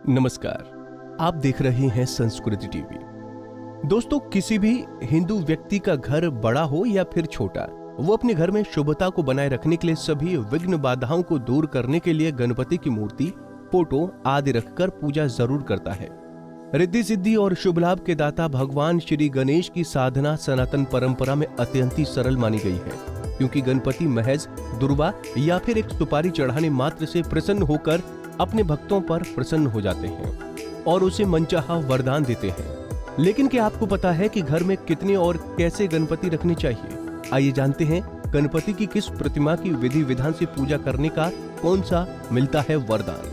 नमस्कार, आप देख रहे हैं संस्कृति टीवी। दोस्तों, किसी भी हिंदू व्यक्ति का घर बड़ा हो या फिर छोटा, वो अपने घर में शुभता को बनाए रखने के लिए सभी विघ्न बाधाओं को दूर करने के लिए गणपति की मूर्ति, फोटो आदि रखकर पूजा जरूर करता है। रिद्धि सिद्धि और शुभ लाभ के दाता भगवान श्री गणेश की साधना सनातन परंपरा में अत्यंत ही सरल मानी गई है, क्योंकि गणपति महज दुर्वा या फिर एक सुपारी चढ़ाने मात्र से प्रसन्न होकर अपने भक्तों पर प्रसन्न हो जाते हैं और उसे मनचाहा वरदान देते हैं। लेकिन क्या आपको पता है कि घर में कितने और कैसे गणपति रखने चाहिए? आइए जानते हैं गणपति की किस प्रतिमा की विधि विधान से पूजा करने का कौन सा मिलता है वरदान।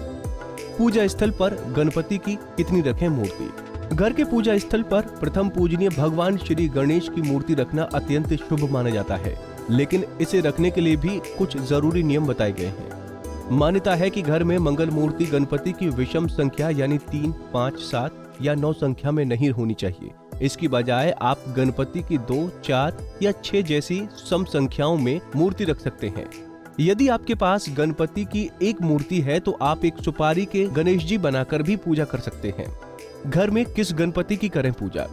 पूजा स्थल पर गणपति की कितनी रखें मूर्ति? घर के पूजा स्थल पर प्रथम पूजनीय भगवान श्री गणेश की मूर्ति रखना अत्यंत शुभ माना जाता है, लेकिन इसे रखने के लिए भी कुछ जरूरी नियम बताए गए हैं। मान्यता है कि घर में मंगल मूर्ति गणपति की विषम संख्या यानी 3, 5, 7 या 9 संख्या में नहीं होनी चाहिए। इसकी बजाय आप गणपति की 2, 4 या 6 जैसी सम संख्याओं में मूर्ति रख सकते हैं। यदि आपके पास गणपति की एक मूर्ति है तो आप एक सुपारी के गणेश जी बनाकर भी पूजा कर सकते हैं। घर में किस गणपति की करें पूजा?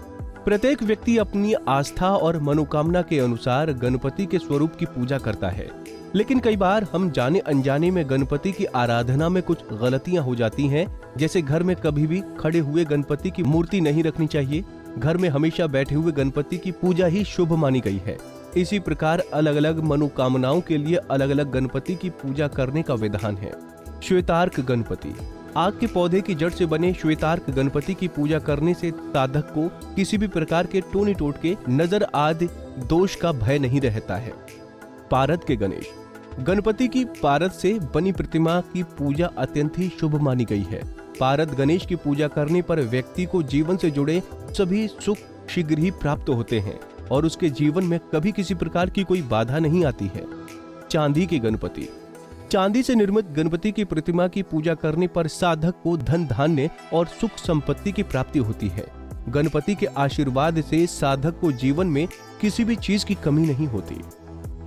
प्रत्येक व्यक्ति अपनी आस्था और मनोकामना के अनुसार गणपति के स्वरूप की पूजा करता है, लेकिन कई बार हम जाने अनजाने में गणपति की आराधना में कुछ गलतियां हो जाती हैं। जैसे घर में कभी भी खड़े हुए गणपति की मूर्ति नहीं रखनी चाहिए। घर में हमेशा बैठे हुए गणपति की पूजा ही शुभ मानी गई है। इसी प्रकार अलग अलग मनोकामनाओं के लिए अलग अलग गणपति की पूजा करने का विधान है। श्वेतार्क गणपति। आग के पौधे की जड़ से बने श्वेतार्क गणपति की पूजा करने से साधक को किसी भी प्रकार के टोने टोटके, नजर आदि दोष का भय नहीं रहता है। पारद के गणेश। गणपति की पारद से बनी प्रतिमा की पूजा अत्यंत ही शुभ मानी गई है। पारद गणेश की पूजा करने पर व्यक्ति को जीवन से जुड़े सभी सुख शीघ्र ही प्राप्त होते हैं और उसके जीवन में कभी किसी प्रकार की कोई बाधा नहीं आती है। चांदी के गणपति। चांदी से निर्मित गणपति की प्रतिमा की पूजा करने पर साधक को धन धान्य और सुख संपत्ति की प्राप्ति होती है। गणपति के आशीर्वाद से साधक को जीवन में किसी भी चीज की कमी नहीं होती।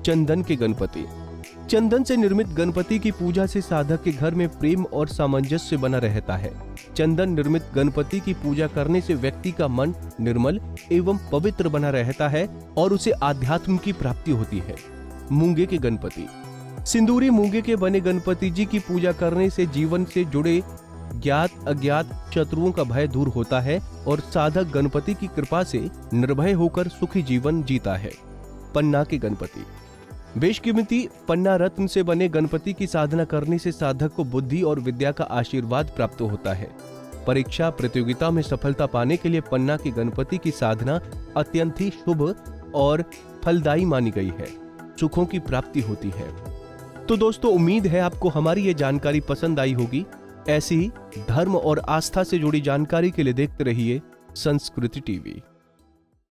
चंदन के गणपति। चंदन से निर्मित गणपति की पूजा से साधक के घर में प्रेम और सामंजस्य बना रहता है। चंदन निर्मित गणपति की पूजा करने से व्यक्ति का मन निर्मल एवं पवित्र बना रहता है और उसे आध्यात्म की प्राप्ति होती है। मूंगे के गणपति। सिंदूरी मूंगे के बने गणपति जी की पूजा करने से जीवन से जुड़े ज्ञात अज्ञात शत्रुओं का भय दूर होता है और साधक गणपति की कृपा से निर्भय होकर सुखी जीवन जीता है। पन्ना के गणपति। बेशकीमती पन्ना रत्न से बने गणपति की साधना करने से साधक को बुद्धि और विद्या का आशीर्वाद प्राप्त होता है। परीक्षा प्रतियोगिता में सफलता पाने के लिए पन्ना की गणपति की साधना अत्यंत ही शुभ और फलदायी मानी गई है। सुखों की प्राप्ति होती है। तो दोस्तों, उम्मीद है आपको हमारी ये जानकारी पसंद आई होगी। ऐसी ही धर्म और आस्था से जुड़ी जानकारी के लिए देखते रहिए संस्कृति टीवी।